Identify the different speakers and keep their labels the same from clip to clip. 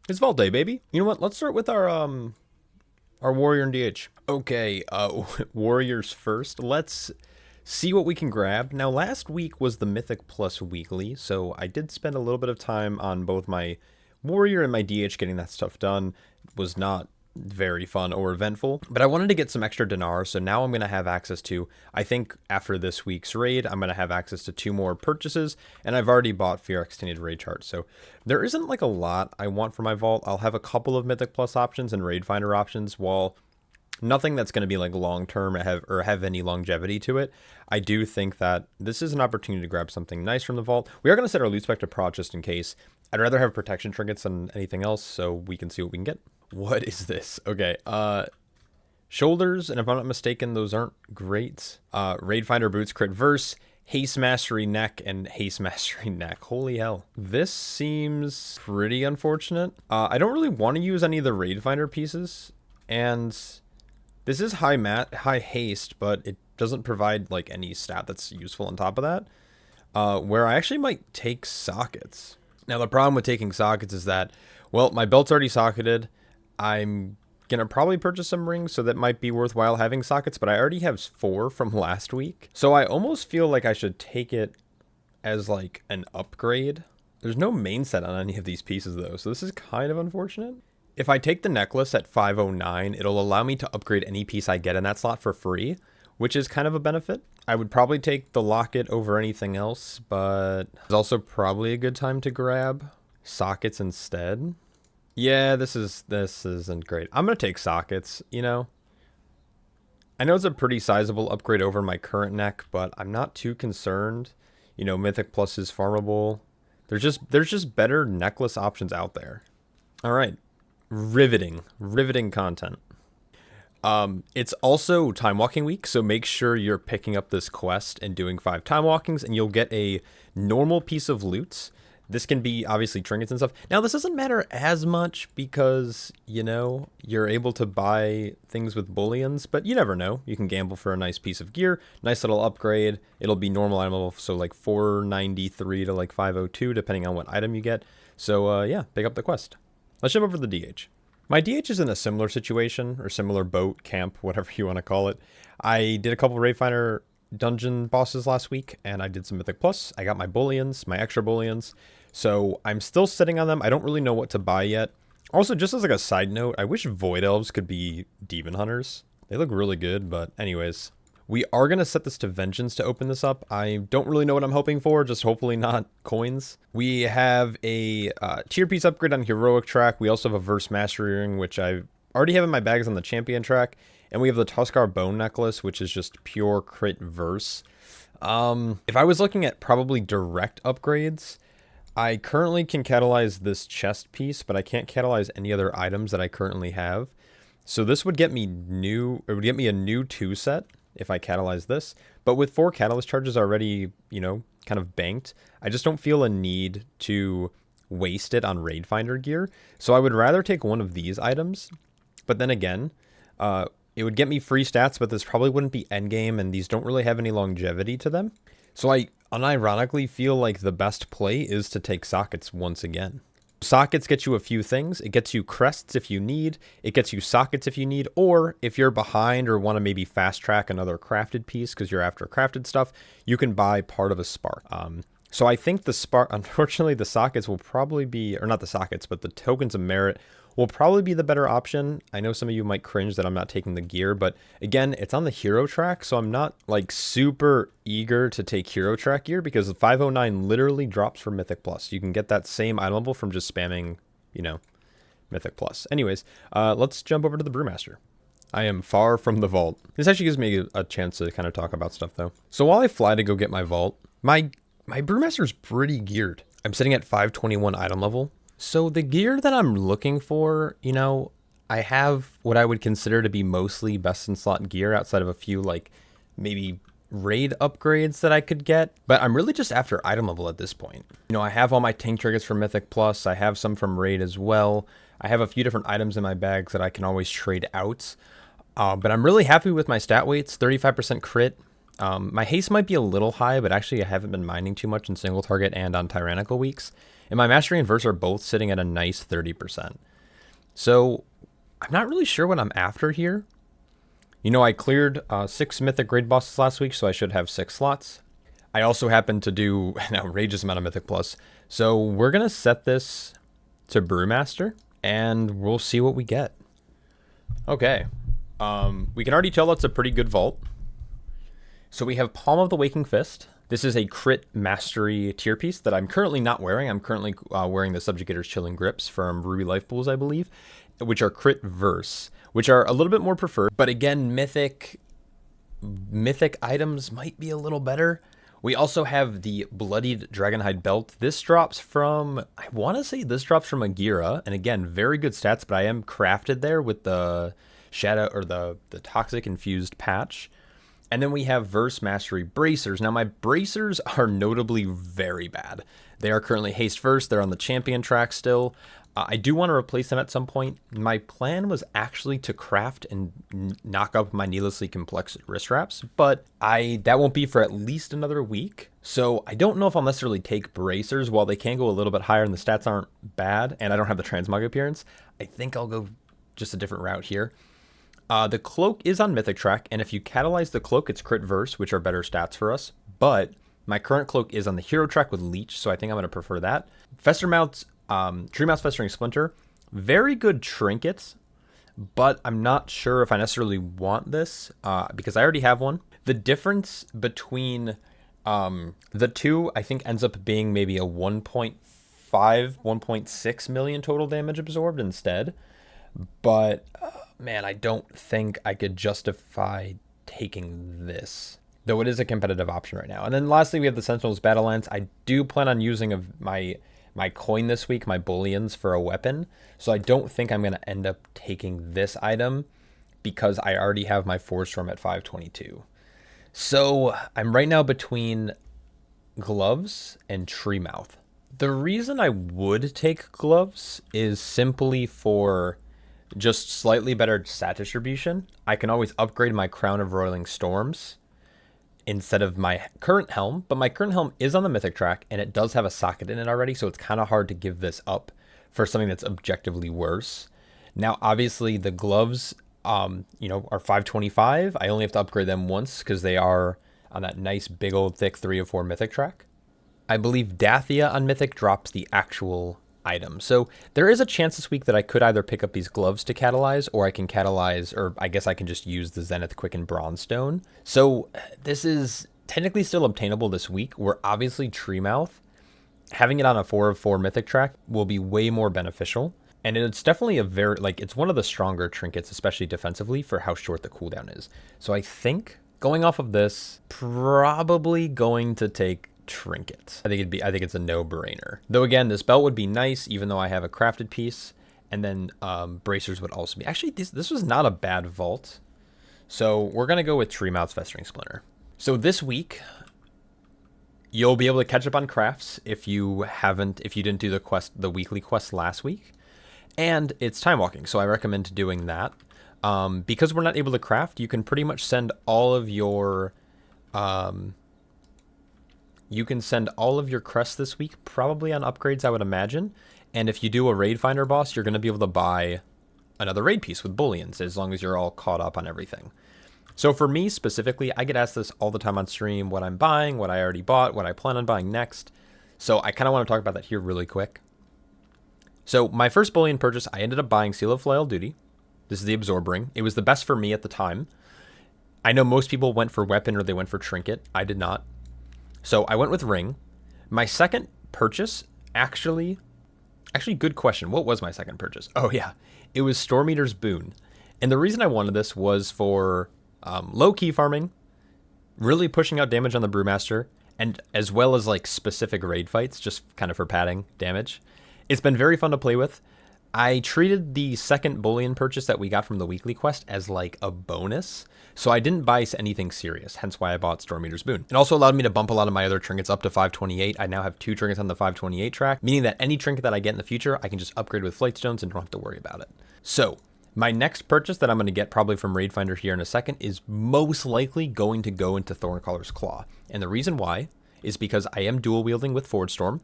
Speaker 1: It's Vault Day, baby. You know what? Let's start with our warrior and DH. Okay, warriors first. Let's see what we can grab. Now, last week was the Mythic Plus weekly, so I did spend a little bit of time on both my warrior and my DH getting that stuff done. It was not very fun or eventful, but I wanted to get some extra dinar, so now I'm going to have access to, I think after this week's raid, I'm going to have access to 2 more purchases, and I've already bought Fear Extended Raid Chart, so there isn't like a lot I want for my vault. I'll have a couple of Mythic Plus options and Raid Finder options, while nothing that's going to be like long-term or have any longevity to it. I do think that this is an opportunity to grab something nice from the vault. We are going to set our loot spec to prot just in case. I'd rather have protection trinkets than anything else, so we can see what we can get. What is this? Okay, shoulders, and if I'm not mistaken, those aren't great. Raid Finder boots, crit verse, haste mastery neck, and haste mastery neck. Holy hell. This seems pretty unfortunate. I don't really want to use any of the Raid Finder pieces, and this is high haste, but it doesn't provide like any stat that's useful on top of that. Where I actually might take sockets. Now the problem with taking sockets is that, well, my belt's already socketed. I'm gonna probably purchase some rings, so that might be worthwhile having sockets, but I already have 4 from last week. So I almost feel like I should take it as like an upgrade. There's no main set on any of these pieces though, so this is kind of unfortunate. If I take the necklace at 509, it'll allow me to upgrade any piece I get in that slot for free, which is kind of a benefit. I would probably take the locket over anything else, but it's also probably a good time to grab sockets instead. Yeah, this isn't great. I'm going to take sockets, you know. I know it's a pretty sizable upgrade over my current neck, but I'm not too concerned. You know, Mythic Plus is farmable. There's just better necklace options out there. All right. Riveting content. It's also time walking week, so make sure you're picking up this quest and doing 5 time walkings, and you'll get a normal piece of loot. This can be obviously trinkets and stuff. Now, this doesn't matter as much because, you know, you're able to buy things with bullions, but you never know. You can gamble for a nice piece of gear, nice little upgrade. It'll be normal item level, so like 493 to like 502, depending on what item you get. So, yeah, pick up the quest. Let's jump over to the DH. My DH is in a similar situation, or similar boat, camp, whatever you want to call it. I did a couple Raid Finder dungeon bosses last week, and I did some Mythic Plus. I got my bullions, my extra bullions. So I'm still sitting on them. I don't really know what to buy yet. Also, just as like a side note, I wish Void Elves could be Demon Hunters. They look really good, but anyways. We are going to set this to Vengeance to open this up. I don't really know what I'm hoping for, just hopefully not coins. We have a tier piece upgrade on Heroic track. We also have a Verse Mastery Ring, which I already have in my bags on the Champion track. And we have the Tuskar Bone Necklace, which is just pure crit verse. If I was looking at probably direct upgrades, I currently can catalyze this chest piece, but I can't catalyze any other items that I currently have. So this would get me a new 2 set if I catalyze this. But with 4 catalyst charges already, you know, kind of banked, I just don't feel a need to waste it on Raid Finder gear. So I would rather take one of these items. But then again, it would get me free stats, but this probably wouldn't be endgame, and these don't really have any longevity to them. So I unironically feel like the best play is to take sockets once again. Sockets get you a few things. It gets you crests if you need. It gets you sockets if you need. Or if you're behind or want to maybe fast track another crafted piece because you're after crafted stuff, you can buy part of a spark. So I think the spark, unfortunately, the sockets will probably be, or not the sockets, but the tokens of merit will probably be the better option. I know some of you might cringe that I'm not taking the gear, but again, it's on the hero track, so I'm not like super eager to take hero track gear because the 509 literally drops for Mythic Plus. You can get that same item level from just spamming, you know, Mythic Plus. Anyways, let's jump over to the Brewmaster. I am far from the vault. This actually gives me a chance to kind of talk about stuff though. So while I fly to go get my vault, my Brewmaster is pretty geared. I'm sitting at 521 item level. So the gear that I'm looking for, you know, I have what I would consider to be mostly best in slot gear outside of a few like maybe raid upgrades that I could get. But I'm really just after item level at this point. You know, I have all my tank trinkets from Mythic Plus. I have some from raid as well. I have a few different items in my bags that I can always trade out. But I'm really happy with my stat weights, 35% crit. My haste might be a little high, but actually I haven't been mining too much in single target and on tyrannical weeks. And my Mastery and Verse are both sitting at a nice 30%. So I'm not really sure what I'm after here. You know, I cleared 6 Mythic Grade Bosses last week, so I should have 6 slots. I also happen to do an outrageous amount of Mythic Plus. So we're going to set this to Brewmaster, and we'll see what we get. Okay. We can already tell that's a pretty good vault. So we have Palm of the Waking Fist. This is a crit mastery tier piece that I'm currently not wearing. I'm currently wearing the Subjugator's Chilling Grips from Ruby Life Pools, I believe, which are crit verse, which are a little bit more preferred. But again, mythic items might be a little better. We also have the Bloodied Dragonhide Belt. This drops from, I want to say this drops from Agira. And again, very good stats, but I am crafted there with the Shadow or the Toxic Infused patch. And then we have Verse Mastery Bracers. Now, my Bracers are notably very bad. They are currently Haste Verse. They're on the Champion track still. I do want to replace them at some point. My plan was actually to craft and knock up my Needlessly Complex wrist wraps, but that won't be for at least another week. So I don't know if I'll necessarily take Bracers. While they can go a little bit higher and the stats aren't bad, and I don't have the Transmog appearance, I think I'll go just a different route here. The Cloak is on Mythic track, and if you catalyze the Cloak, it's crit verse, which are better stats for us. But my current Cloak is on the Hero track with Leech, so I think I'm going to prefer that. Treemouth's Festering Splinter, very good trinkets, but I'm not sure if I necessarily want this because I already have one. The difference between the two, I think, ends up being maybe a 1.5, 1.6 million total damage absorbed instead. But man, I don't think I could justify taking this, though it is a competitive option right now. And then lastly, we have the Sentinel's Battle Lance. I do plan on using my coin this week, my bullions, for a weapon. So I don't think I'm going to end up taking this item because I already have my Force Storm at 522. So I'm right now between Gloves and Treemouth. The reason I would take Gloves is simply for just slightly better stat distribution. I can always upgrade my Crown of Roiling Storms instead of my current helm, but my current helm is on the Mythic track and it does have a socket in it already, so it's kind of hard to give this up for something that's objectively worse. Now, obviously, the gloves, are 525. I only have to upgrade them once because they are on that nice big old thick 3 of 4 Mythic track. I believe Dathia on Mythic drops the actual item. So there is a chance this week that I could either pick up these gloves to catalyze, or I can catalyze, or I guess I can just use the Zenith Quicken Bronzestone. So this is technically still obtainable this week, where obviously Treemouth, having it on a 4 of 4 Mythic track will be way more beneficial. And it's definitely it's one of the stronger trinkets, especially defensively, for how short the cooldown is. So I think going off of this, probably going to take Trinket. I think it's a no-brainer. Though again, this belt would be nice, even though I have a crafted piece. And then Bracers would also be. Actually, this was not a bad vault. So we're gonna go with Treemouth's Festering Splinter. So this week, you'll be able to catch up on crafts if you didn't do the weekly quest last week. And it's time walking, so I recommend doing that. Because we're not able to craft, you can pretty much send all of your crests this week, probably on upgrades, I would imagine. And if you do a raid finder boss, you're going to be able to buy another raid piece with bullions, as long as you're all caught up on everything. So for me specifically, I get asked this all the time on stream, what I'm buying, what I already bought, what I plan on buying next. So I kind of want to talk about that here really quick. So my first bullion purchase, I ended up buying Seal of Flail Duty. This is the Absorb Ring. It was the best for me at the time. I know most people went for weapon or they went for trinket. I did not. So I went with ring. My second purchase, actually, good question. What was my second purchase? Oh yeah, it was Storm Eater's Boon. And the reason I wanted this was for low key farming, really pushing out damage on the Brewmaster, and as well as like specific raid fights, just kind of for padding damage. It's been very fun to play with. I treated the second bullion purchase that we got from the weekly quest as like a bonus, so I didn't buy anything serious, hence why I bought Storm Eater's Boon. It also allowed me to bump a lot of my other trinkets up to 528. I now have 2 trinkets on the 528 track, meaning that any trinket that I get in the future, I can just upgrade with Flight Stones and don't have to worry about it. So my next purchase that I'm going to get probably from Raid Finder here in a second is most likely going to go into Thorncaller's Claw. And the reason why is because I am dual wielding with Forward Storm.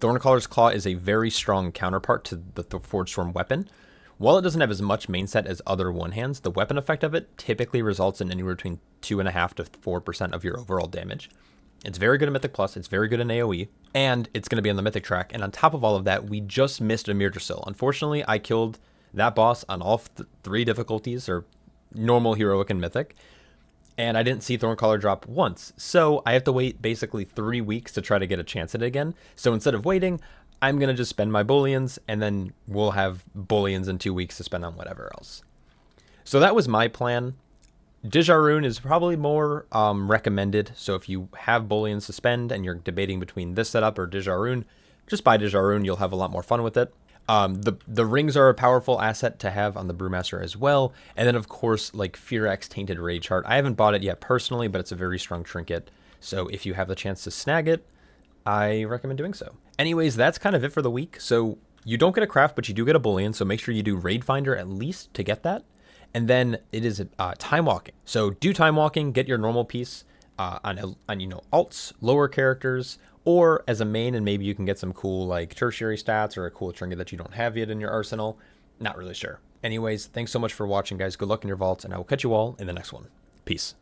Speaker 1: Thorncaller's Claw is a very strong counterpart to the Forge Storm weapon. While it doesn't have as much main set as other one-hands, the weapon effect of it typically results in anywhere between 2.5 to 4% of your overall damage. It's very good at Mythic Plus, it's very good in AoE, and it's going to be on the Mythic track. And on top of all of that, we just missed a Mirdrasil. Unfortunately, I killed that boss on all 3 difficulties, or normal, heroic, and mythic, and I didn't see Thorncaller drop once. So I have to wait basically 3 weeks to try to get a chance at it again. So instead of waiting, I'm going to just spend my bullions, and then we'll have bullions in 2 weeks to spend on whatever else. So that was my plan. Dijaroon is probably more recommended. So if you have bullions to spend and you're debating between this setup or Dijaroon, just buy Dijaroon. You'll have a lot more fun with it. The rings are a powerful asset to have on the Brewmaster as well. And then, of course, like Fearax Tainted Rage Heart. I haven't bought it yet personally, but it's a very strong trinket. So if you have the chance to snag it, I recommend doing so. Anyways, that's kind of it for the week. So you don't get a craft, but you do get a bullion. So make sure you do Raid Finder at least to get that. And then it is time walking. So do time walking, get your normal piece on alts, lower characters, or as a main, and maybe you can get some cool like tertiary stats or a cool trinket that you don't have yet in your arsenal. Not really sure. Anyways, thanks so much for watching, guys. Good luck in your vaults, and I will catch you all in the next one. Peace.